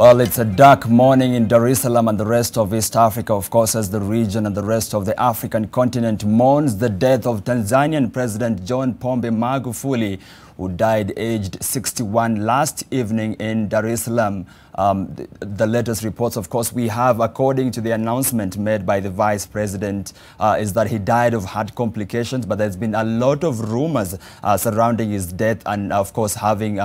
Well, it's a dark morning in Dar es Salaam and the rest of East Africa, of course, as the region and the rest of the African continent mourns the death of Tanzanian President John Pombe Magufuli, who died aged 61 last evening in Dar es Salaam. The latest reports, of course, we have, according to the announcement made by the Vice President, is that he died of heart complications, but there's been a lot of rumors surrounding his death and, of course, having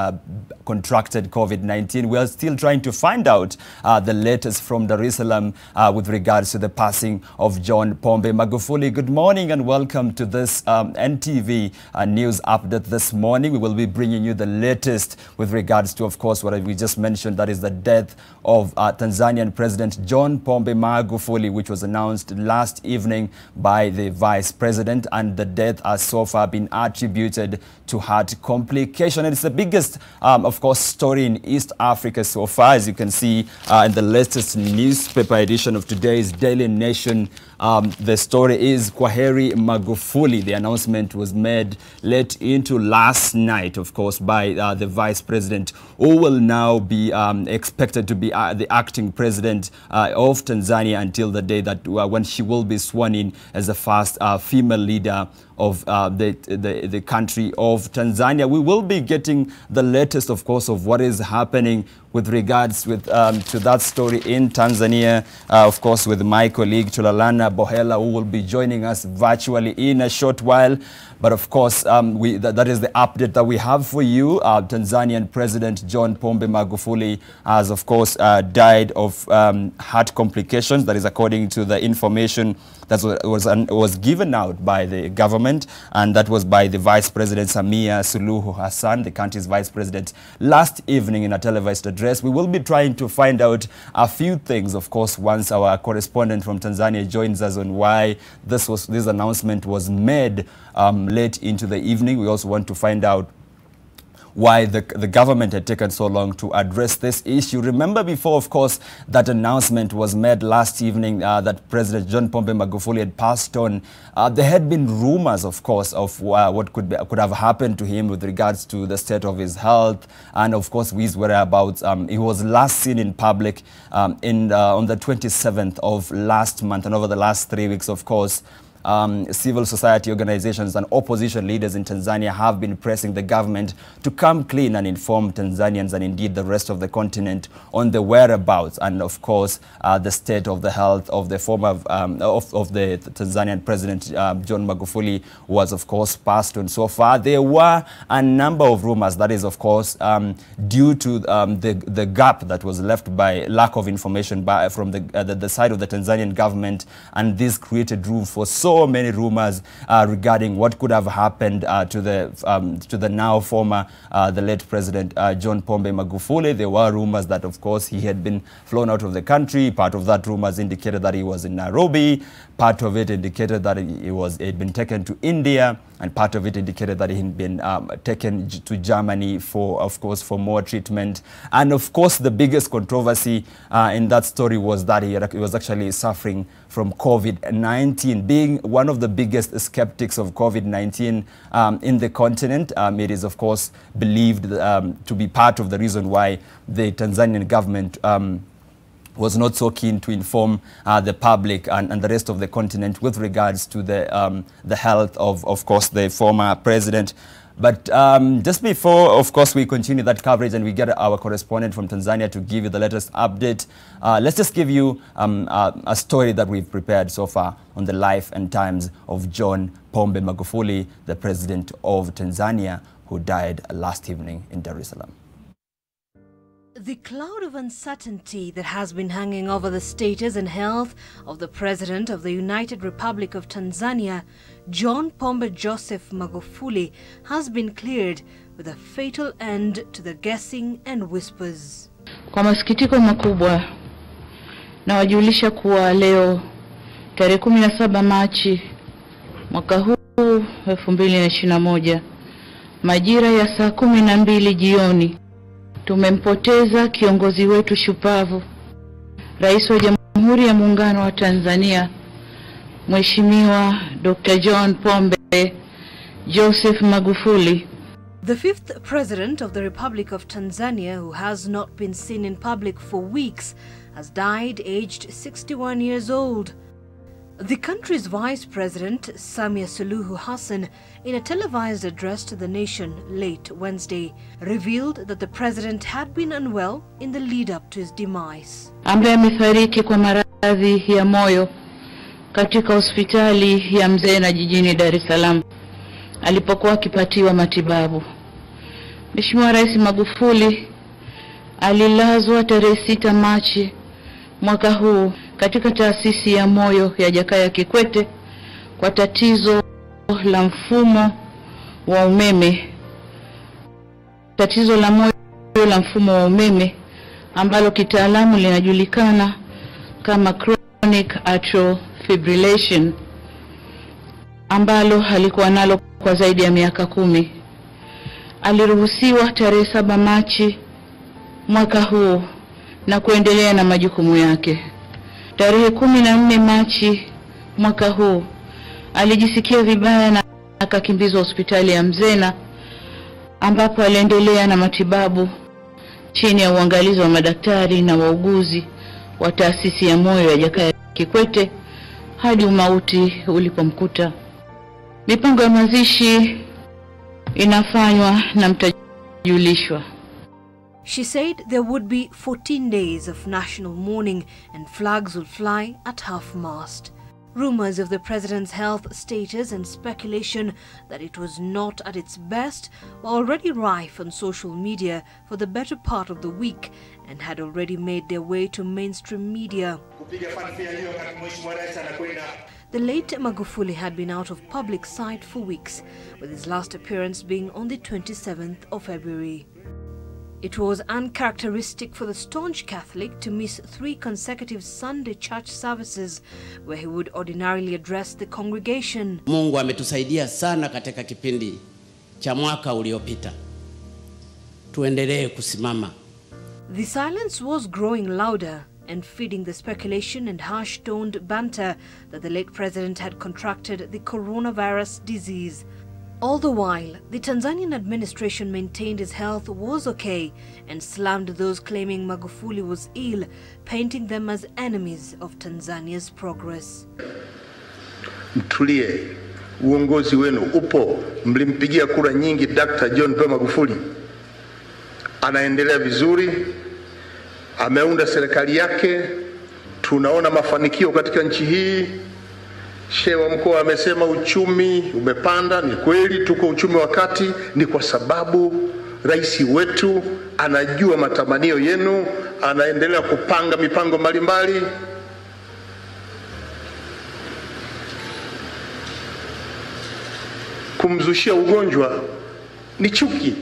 contracted COVID-19. We are still trying to find out the latest from Dar es Salaam with regards to the passing of John Pombe Magufuli. Good morning and welcome to this NTV news update this morning. We will be bringing you the latest with regards to, of course, what we just mentioned, that is the death of Tanzanian President John Pombe Magufuli, which was announced last evening by the Vice President, and the death has so far been attributed to heart complication. And it's the biggest, of course, story in East Africa so far, as you can see in the latest newspaper edition of today's Daily Nation. The story is Kwaheri Magufuli. The announcement was made late into last night, of course, by the Vice President, who will now be expected to be the acting president of Tanzania until the day that when she will be sworn in as the first female leader of the country of Tanzania. We will be getting the latest, of course, of what is happening with regards to that story in Tanzania, of course, with my colleague Chulalana Bohela, who will be joining us virtually in a short while. But of course, that is the update that we have for you. Tanzanian President John Pombe Magufuli has, of course, died of heart complications. That is according to the information that was given out by the government, and that was by the Vice President Samia Suluhu Hassan, the country's Vice President, last evening in a televised address. We will be trying to find out a few things, of course, once our correspondent from Tanzania joins us on why this announcement was made late into the evening. We also want to find out why the government had taken so long to address this issue. Remember before, of course, that announcement was made last evening that President John Pombe Magufuli had passed on. There had been rumors, of course, of what could have happened to him with regards to the state of his health and, of course, his whereabouts. He was last seen in public on the 27th of last month, and over the last 3 weeks, of course, civil society organizations and opposition leaders in Tanzania have been pressing the government to come clean and inform Tanzanians and indeed the rest of the continent on the whereabouts and, of course, the state of the health of the former of the Tanzanian President John Magufuli, who was, of course, passed on. So far, there were a number of rumors, that is, of course, due to the gap that was left by lack of information from the side of the Tanzanian government, and this created room for so many rumors regarding what could have happened to the now former, the late President John Pombe Magufuli. There were rumors that, of course, he had been flown out of the country. Part of that rumors indicated that he was in Nairobi. Part of it indicated that he had been taken to India, and part of it indicated that he had been taken to Germany for, of course, for more treatment. And of course, the biggest controversy in that story was that he was actually suffering from COVID-19. Being one of the biggest skeptics of COVID-19 in the continent, it is, of course, believed to be part of the reason why the Tanzanian government was not so keen to inform the public and the rest of the continent with regards to the health of course, the former president. But just before, of course, we continue that coverage and we get our correspondent from Tanzania to give you the latest update, let's just give you a story that we've prepared so far on the life and times of John Pombe Magufuli, the president of Tanzania, who died last evening in Dar es Salaam. The cloud of uncertainty that has been hanging over the status and health of the President of the United Republic of Tanzania, John Pombe Joseph Magufuli, has been cleared with a fatal end to the guessing and whispers. Kwa masikitiko makubwa nawajulisha kuwa leo tarehe 17 Machi mwaka huu 2021 majira ya saa 12 jioni tumempoteza kiongozi wetu shupavu, Rais wa Jamhuri ya Muungano wa Tanzania, Mheshimiwa Dr. John Pombe Joseph Magufuli. The fifth president of the Republic of Tanzania, who has not been seen in public for weeks, has died aged 61 years old. The country's vice president, Samia Suluhu Hassan, in a televised address to the nation late Wednesday, revealed that the president had been unwell in the lead-up to his demise. Ambaye amefariki kwa maradhi ya moyo katika hospitali ya Mzena jijini Dar es Salaam alipokuwa akipatiwa matibabu. Mheshimiwa Rais Magufuli alilazwa tarehe 6 Machi mwaka huu katika taasisi ya moyo ya Jakaya Kikwete kwa tatizo la mfumo wa umeme. Tatizo la moyo la mfumo wa umeme ambalo kitaalamu linajulikana kama chronic atrial fibrillation, ambalo alikuwa nalo kwa zaidi ya miaka 10. Aliruhusiwa tarehe 7 Machi mwaka huu na kuendelea na majukumu yake. Tarehe 14 Machi mwaka huu alijisikia vibaya na akakimbizwa hospitali ya Mzena, ambapo aliendelea na matibabu chini ya uangalizi wa madaktari na wauguzi wa taasisi ya moyo ya Jakaya Kikwete hadi umauti ulipomkuta. Mipango ya mazishi inafanywa na mtajulishwa. She said there would be 14 days of national mourning and flags will fly at half-mast. Rumors of the president's health status and speculation that it was not at its best were already rife on social media for the better part of the week and had already made their way to mainstream media. The late Magufuli had been out of public sight for weeks, with his last appearance being on the 27th of February. It was uncharacteristic for the staunch Catholic to miss 3 consecutive Sunday church services where he would ordinarily address the congregation. Mungu ametusaidia sana katika kipindi cha mwaka uliopita. Tuendelee kusimama. The silence was growing louder and feeding the speculation and harsh-toned banter that the late president had contracted the coronavirus disease. All the while, the Tanzanian administration maintained his health was okay and slammed those claiming Magufuli was ill, painting them as enemies of Tanzania's progress. Mtulie, uongozi wenu upo, mlimpigia kura nyingi Dr. John Pombe Magufuli. Anaendelea vizuri, ameunda serikali yake, tunaona mafanikio katika nchi hii. Shehe wa mkoa amesema uchumi umepanda. Ni kweli tuko uchumi wa kati, ni kwa sababu rais wetu anajua matamanio yenu, anaendelea kupanga mipango mbalimbali. Kumzushia ugonjwa ni chuki.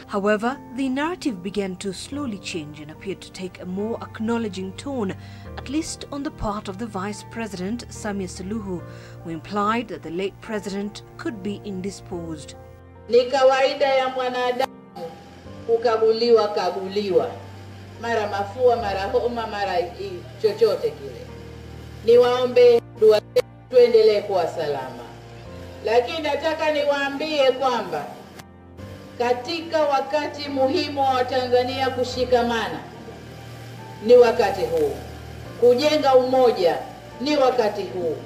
However, the narrative began to slowly change and appeared to take a more acknowledging tone, at least on the part of the Vice President, Samia Suluhu, who implied that the late president could be indisposed. Ni kawaida ya mwanadamu kukaguliwa, mara mafua, mara homa, mara chochote kile. Niwaombe dua tuendelee kuwa salama. Lakini nataka niwaambie kwamba katika wakati muhimu wa Tanzania kushikamana ni wakati huu. Kujenga umoja ni wakati huu.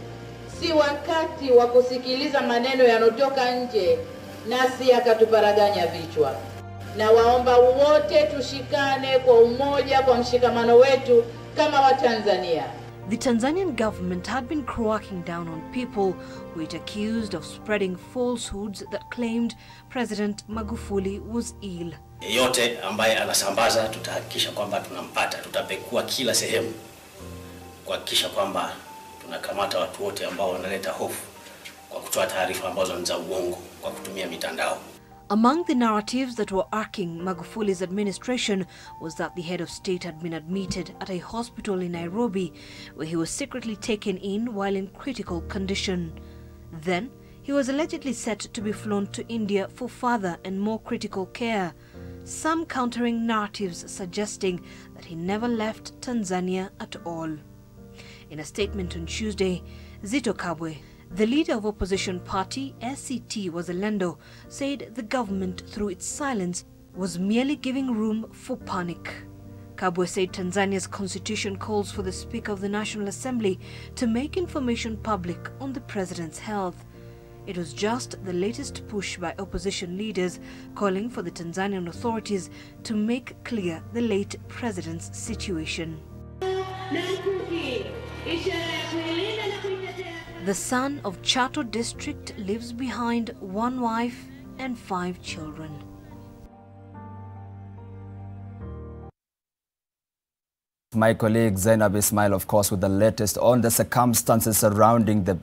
Si wakati wa kusikiliza maneno yanotoka nje nasi yakatuparaganya vichwa. Na waomba wote tushikane kwa umoja, kwa mshikamano wetu kama wa Tanzania. The Tanzanian government had been cracking down on people who it accused of spreading falsehoods that claimed President Magufuli was ill. Yeyote ambaye anasambaza tutahakikisha kwamba tunampata, tutapekua kila sehemu kuhakikisha kwamba tunakamata watu wote ambao wanaleta hofu kwa kutoa taarifa ambazo ni za uongo kwa kutumia mitandao. Among the narratives that were arcing Magufuli's administration was that the head of state had been admitted at a hospital in Nairobi, where he was secretly taken in while in critical condition. Then, he was allegedly set to be flown to India for further and more critical care, some countering narratives suggesting that he never left Tanzania at all. In a statement on Tuesday, Zitto Kabwe, The leader of opposition party, ACT Wazalendo, said the government, through its silence, was merely giving room for panic. Kabwe said Tanzania's constitution calls for the Speaker of the National Assembly to make information public on the president's health. It was just the latest push by opposition leaders calling for the Tanzanian authorities to make clear the late president's situation. The son of Chato district leaves behind one wife and 5 children. My colleague Zainab Ismail, of course, with the latest on the circumstances surrounding the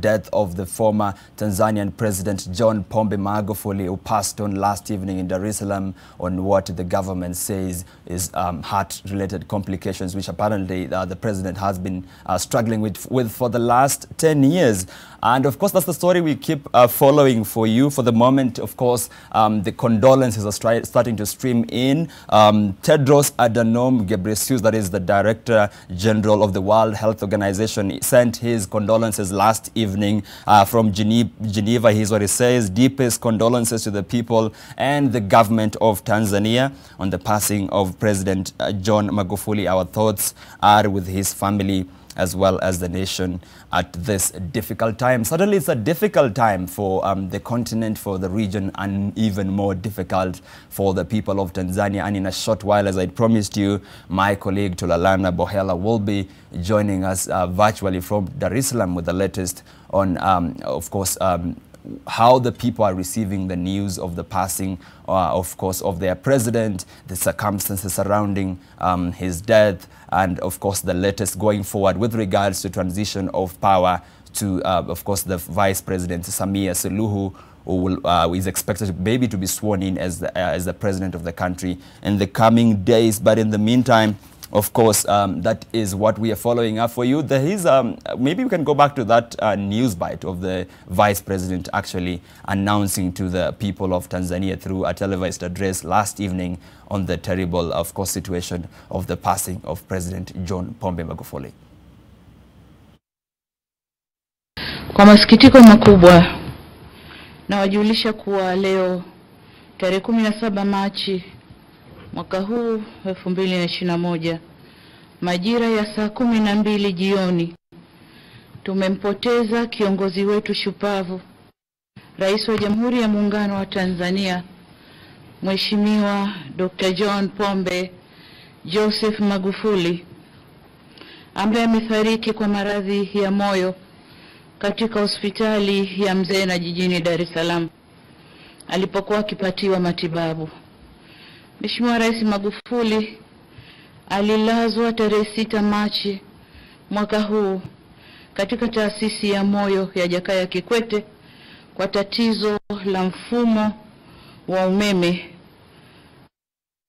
death of the former Tanzanian President John Pombe Magufuli, who passed on last evening in Dar es Salaam on what the government says is heart-related complications, which apparently the president has been struggling with for the last 10 years. And of course, that's the story we keep following for you. For the moment, of course, the condolences are starting to stream in. Tedros Adhanom Ghebreyesus, that is the Director General of the World Health Organization, sent his condolences last evening from Geneva. Here's what he says: deepest condolences to the people and the government of Tanzania on the passing of President John Magufuli. Our thoughts are with his family as well as the nation at this difficult time. Certainly it's a difficult time for the continent, for the region, and even more difficult for the people of Tanzania. And in a short while, as I promised you, my colleague Tulalana Bohela will be joining us virtually from Dar es Salaam with the latest on, of course, how the people are receiving the news of the passing, of course, of their president, the circumstances surrounding his death, and of course the latest going forward with regards to transition of power to, of course, the Vice President Samia Suluhu, who is expected maybe to be sworn in as the president of the country in the coming days. But in the meantime, of course, that is what we are following up for you. There is, maybe we can go back to that news bite of the Vice President actually announcing to the people of Tanzania through a televised address last evening on the terrible, of course, situation of the passing of President John Pombe Magufuli. Kwa masikitiko makubwa nawajulisha kuwa leo tarehe 17 Machi mwaka huu 2021 majira ya saa 12 jioni tumempoteza kiongozi wetu shupavu, Rais wa Jamhuri ya Muungano wa Tanzania, Mheshimiwa Dr. John Pombe Joseph Magufuli, ambaye amefariki kwa maradhi ya moyo katika hospitali ya Mzena jijini Dar es Salaam alipokuwa akipatiwa matibabu. Mheshimiwa Rais Magufuli alilazwa tarehe 6 Machi mwaka huu katika taasisi ya moyo ya Jakaya Kikwete kwa tatizo la mfumo wa umeme.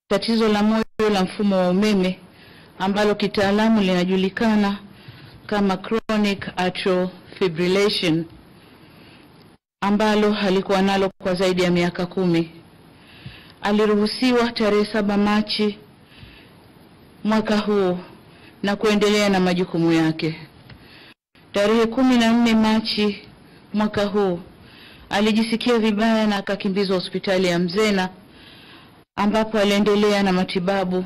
Tatizo la moyo la mfumo wa umeme ambalo kitaalamu linajulikana kama chronic atrial fibrillation, ambalo alikuwa nalo kwa zaidi ya miaka 10. Aliruhusiwa tarehe 7 Machi mwaka huu na kuendelea na majukumu yake. Tarehe 14 Machi mwaka huu alijisikia vibaya na akakimbizwa hospitali ya Mzena, ambapo aliendelea na matibabu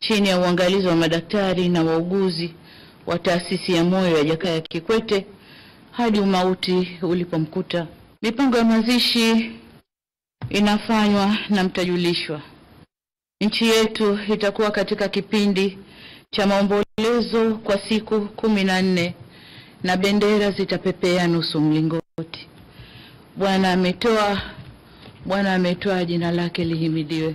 chini ya uangalizi wa madaktari na wauguzi wa taasisi ya moyo ya Jakaya Kikwete hadi umauti ulipomkuta. Mipango ya mazishi inafanywa na mtajulishwa. Nchi yetu itakuwa katika kipindi cha maombolezo kwa siku 14 na bendera zitapepea nusu mlingoti. Bwana ametoa, jina lake lihimidiwe.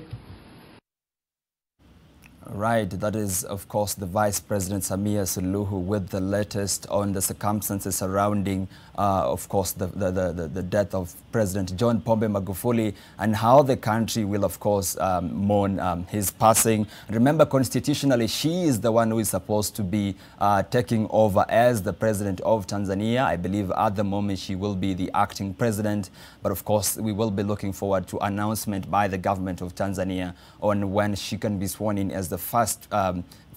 Right, that is, of course, the Vice President Samia Suluhu with the latest on the circumstances surrounding, of course, the death of President John Pombe Magufuli and how the country will, of course, mourn his passing. Remember, constitutionally, she is the one who is supposed to be taking over as the President of Tanzania. I believe at the moment she will be the acting president, but of course, we will be looking forward to announcement by the government of Tanzania on when she can be sworn in as the first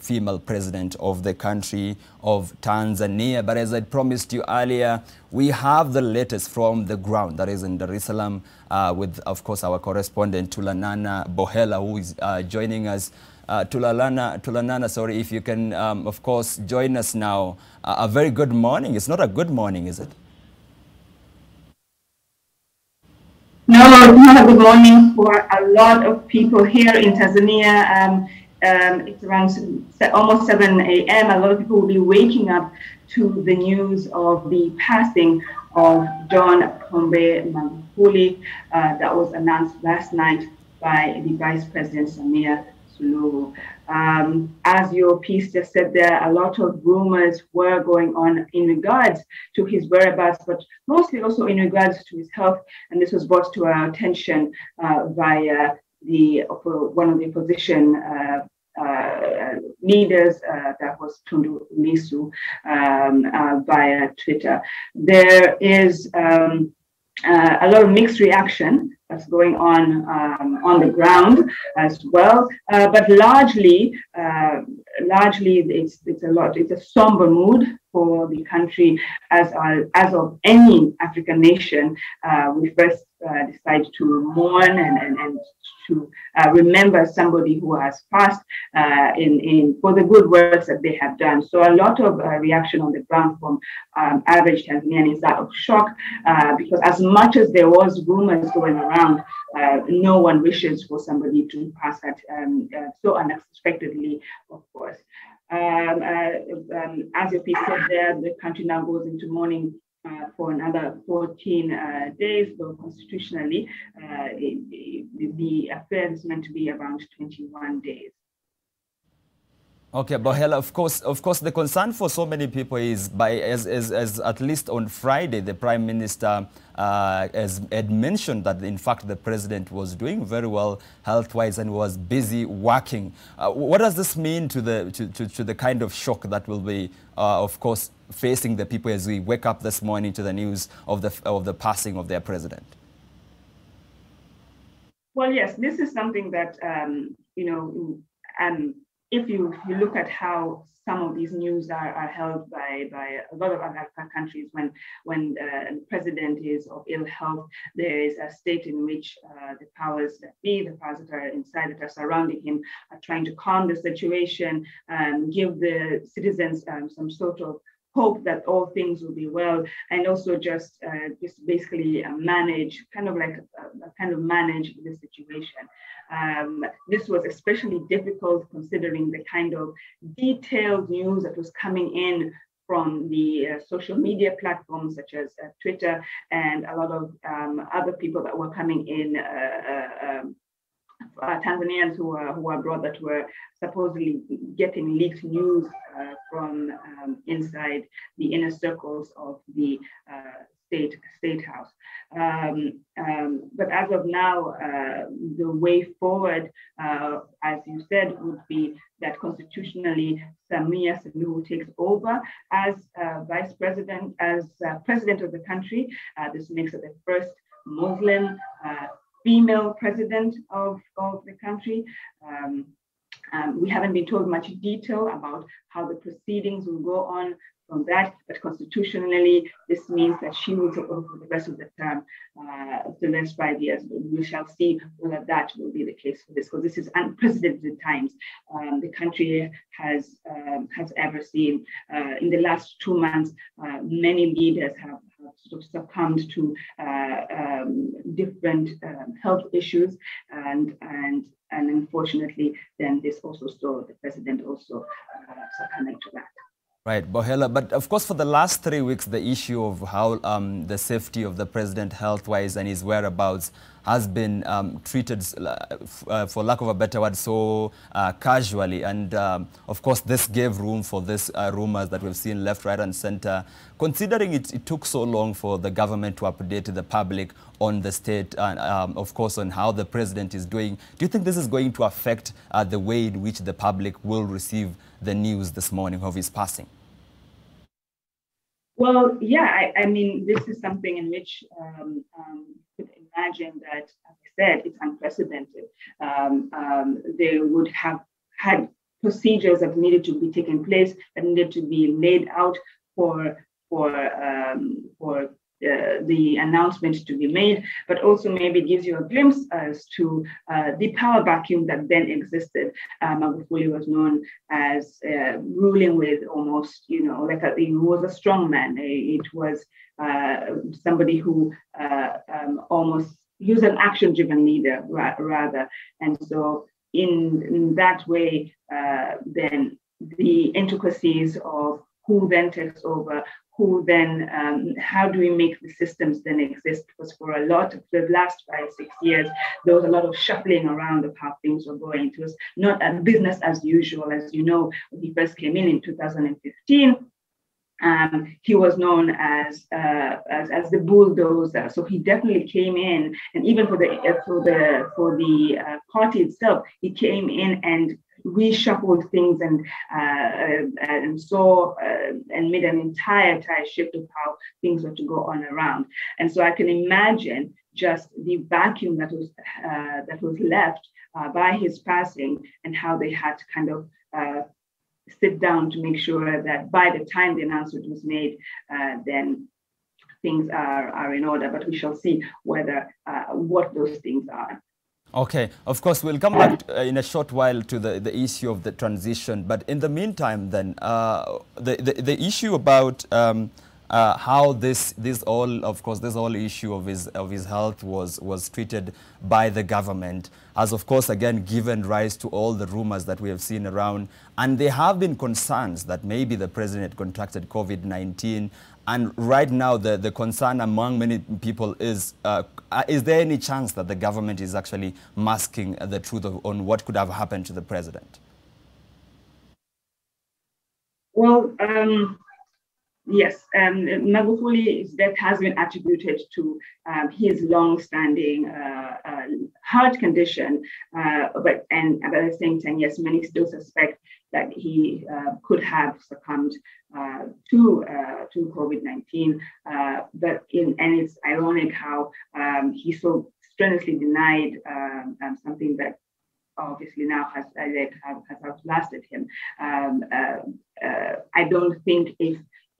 female president of the country of Tanzania. But as I promised you earlier, we have the latest from the ground, that is in Dar es Salaam, with, of course, our correspondent Tulanana Bohela, who is joining us. Tulanana, sorry, if you can, of course, join us now. A very good morning. It's not a good morning, is it? No, it's not a good morning for a lot of people here in Tanzania. It's around almost 7 a.m. A lot of people will be waking up to the news of the passing of John Pombe Magufuli that was announced last night by the Vice President Samia Suluhu. As your piece just said there, a lot of rumors were going on in regards to his whereabouts, but mostly also in regards to his health. And this was brought to our attention via one of the opposition leaders, that was Tundu Lissu, via Twitter. There is a lot of mixed reaction that's going on the ground as well, but largely it's a somber mood for the country, as of any African nation. We first decide to mourn and to remember somebody who has passed for the good works that they have done. So a lot of reaction on the ground from average Tanzanian is that of shock, because as much as there was rumors going around, no one wishes for somebody to pass that so unexpectedly, of course. As your piece said there, the country now goes into mourning for another 14 days, though constitutionally the affair is meant to be around 21 days. Okay, Bohela, of course, the concern for so many people is as at least on Friday, the Prime Minister had mentioned that in fact the president was doing very well health-wise and was busy working. What does this mean to the kind of shock that will be, of course, facing the people as we wake up this morning to the news of the passing of their president? Well, yes, this is something that if you look at how some of these news are held by a lot of other countries, when the president is of ill health, there is a state in which the powers that be, the powers that are inside, that are surrounding him, are trying to calm the situation, give the citizens some sort of hope that all things will be well, and also just basically manage the situation. This was especially difficult considering the kind of detailed news that was coming in from the social media platforms such as Twitter, and a lot of other people that were coming in, Tanzanians who are abroad, that were supposedly getting leaked news from inside the inner circles of the state house. But as of now, the way forward, as you said, would be that constitutionally Samia Suluhu takes over as vice president, as president of the country. This makes her the first Muslim female president of the country. We haven't been told much detail about how the proceedings will go on from that, but constitutionally, this means that she will take over for the rest of the term, the next 5 years. We shall see whether that will be the case for this, because this is unprecedented times the country has ever seen. In the last 2 months, many leaders have sort of succumbed to different health issues, and unfortunately, then this also saw the president also succumbing to that. Right, Bohela, but of course for the last 3 weeks, the issue of how the safety of the president health-wise and his whereabouts has been treated, for lack of a better word, so casually. And of course, this gave room for this rumors that we've seen left, right, and center. Considering it took so long for the government to update the public on the state, and of course, on how the president is doing, do you think this is going to affect the way in which the public will receive the news this morning of his passing? Well, yeah, I mean, this is something in which you could imagine that, as I said, it's unprecedented. They would have had procedures that needed to be taken place, that needed to be laid out for the announcement to be made, but also maybe gives you a glimpse as to the power vacuum that then existed. Magufuli was known as ruling with almost, he was a strong man. It was somebody who he was an action-driven leader rather. And so in that way, then the intricacies of who then takes over, who then, how do we make the systems then exist? Because for a lot of the last 5-6 years, there was a lot of shuffling around of how things were going. It was not a business as usual. As you know, when he first came in 2015, he was known as the bulldozer. So he definitely came in, and even for the party itself, he came in and reshuffled things and made an entire shift of how things were to go on around. And so I can imagine just the vacuum that was left by his passing, and how they had to kind of sit down to make sure that by the time the announcement was made, then things are in order. But we shall see whether what those things are. Okay, of course, we'll come back in a short while to the issue of the transition. But in the meantime, then, the issue about how this whole issue of his health was treated by the government has, of course, again given rise to all the rumors that we have seen around. And there have been concerns that maybe the president contracted COVID-19. And right now, the concern among many people is there any chance that the government is actually masking the truth on what could have happened to the president? Well, yes, Magufuli's death has been attributed to his long-standing heart condition, but at the same time, yes, many still suspect that he could have succumbed to COVID-19. And it's ironic how he so strenuously denied something that obviously now has outlasted him. I don't think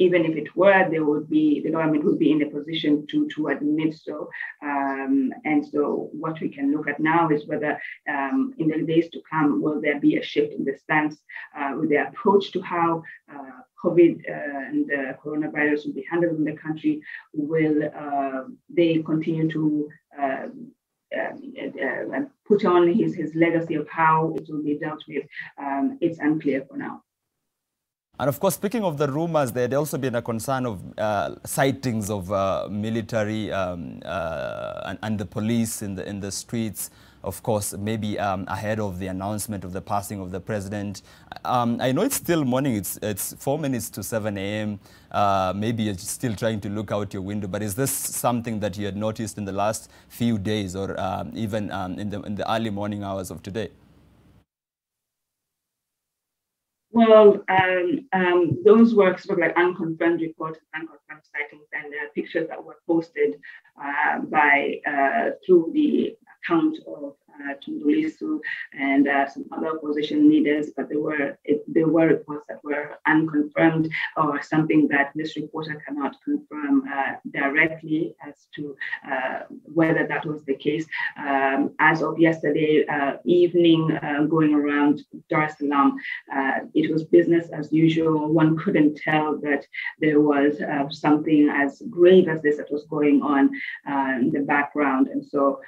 even if it were, the government would be in a position to admit so. And so what we can look at now is whether in the days to come, will there be a shift in the stance with the approach to how COVID and the coronavirus will be handled in the country? Will they continue to put on his legacy of how it will be dealt with? It's unclear for now. And of course, speaking of the rumors, there had also been a concern of sightings of military and the police in the streets. Of course, maybe ahead of the announcement of the passing of the president. I know it's still morning. It's 4 minutes to 7 a.m. Maybe you're still trying to look out your window. But is this something that you had noticed in the last few days, or even in the early morning hours of today? Well, those were sort of like unconfirmed reports, unconfirmed sightings, and pictures that were posted through the account of Tundulisu and some other opposition leaders, but there were reports that were unconfirmed, or something that this reporter cannot confirm directly as to whether that was the case. As of yesterday evening, going around Dar es Salaam, it was business as usual. One couldn't tell that there was something as grave as this that was going on in the background, and so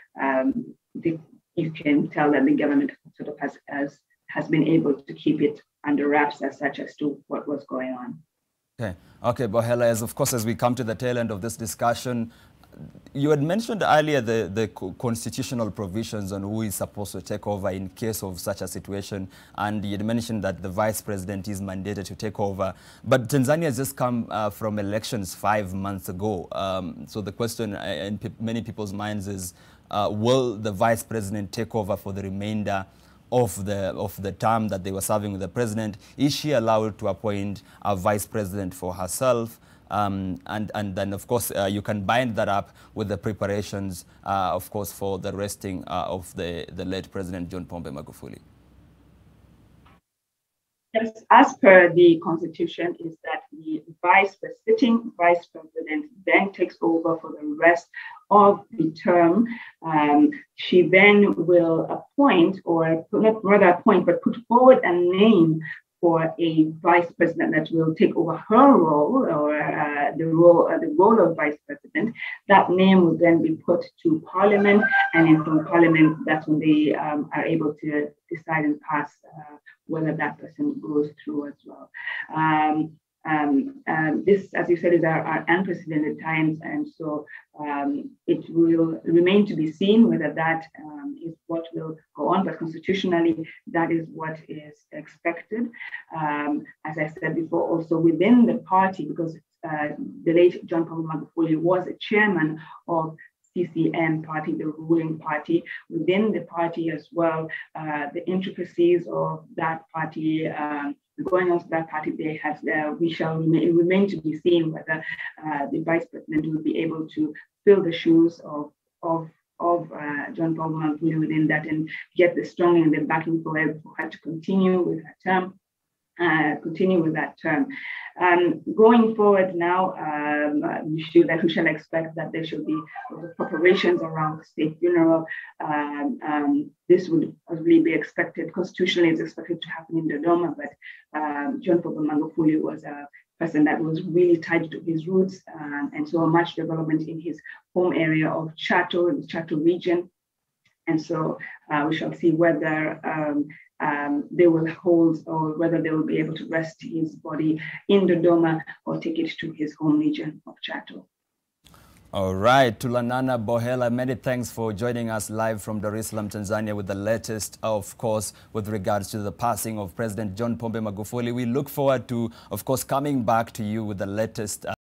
you can tell that the government sort of has been able to keep it under wraps as such as to what was going on. Okay, Bohela, as we come to the tail end of this discussion, you had mentioned earlier the constitutional provisions on who is supposed to take over in case of such a situation, and you had mentioned that the vice president is mandated to take over. But Tanzania has just come from elections 5 months ago. So the question in many people's minds is, will the vice president take over for the remainder of the term that they were serving with the president? Is she allowed to appoint a vice president for herself? And then, of course, you can bind that up with the preparations, of course, for the resting of the late President John Pombe Magufuli. Yes, as per the Constitution, is that the sitting vice president then takes over for the rest of the term. She then will appoint, or not rather appoint, but put forward a name for a vice president that will take over her role, or the role of vice president. That name will then be put to Parliament, and then from Parliament, that's when they are able to decide and pass whether that person goes through as well. This, as you said, is our unprecedented times, and so it will remain to be seen whether that is what will go on. But constitutionally, that is what is expected. As I said before, also within the party, because the late John Pombe Magufuli was a chairman of CCM party, the ruling party. Within the party as well, the intricacies of that party, going on to that party, they have, it remain to be seen whether the vice president will be able to fill the shoes of John Pombe Magufuli within that, and get the strong and the backing for her to continue with her term. Continue with that term. Going forward now, we shall expect that there should be preparations around the state funeral. This would really be expected, constitutionally it's expected to happen in Dodoma, but John Pombe Magufuli was a person that was really tied to his roots, and so much development in his home area of Chato, in the Chato region. And so we shall see whether they will hold, or whether they will be able to rest his body in Dodoma or take it to his home region of Chato. All right, Tulanana Bohela, many thanks for joining us live from Dar es Salaam, Tanzania, with the latest, of course, with regards to the passing of President John Pombe Magufuli. We look forward to, of course, coming back to you with the latest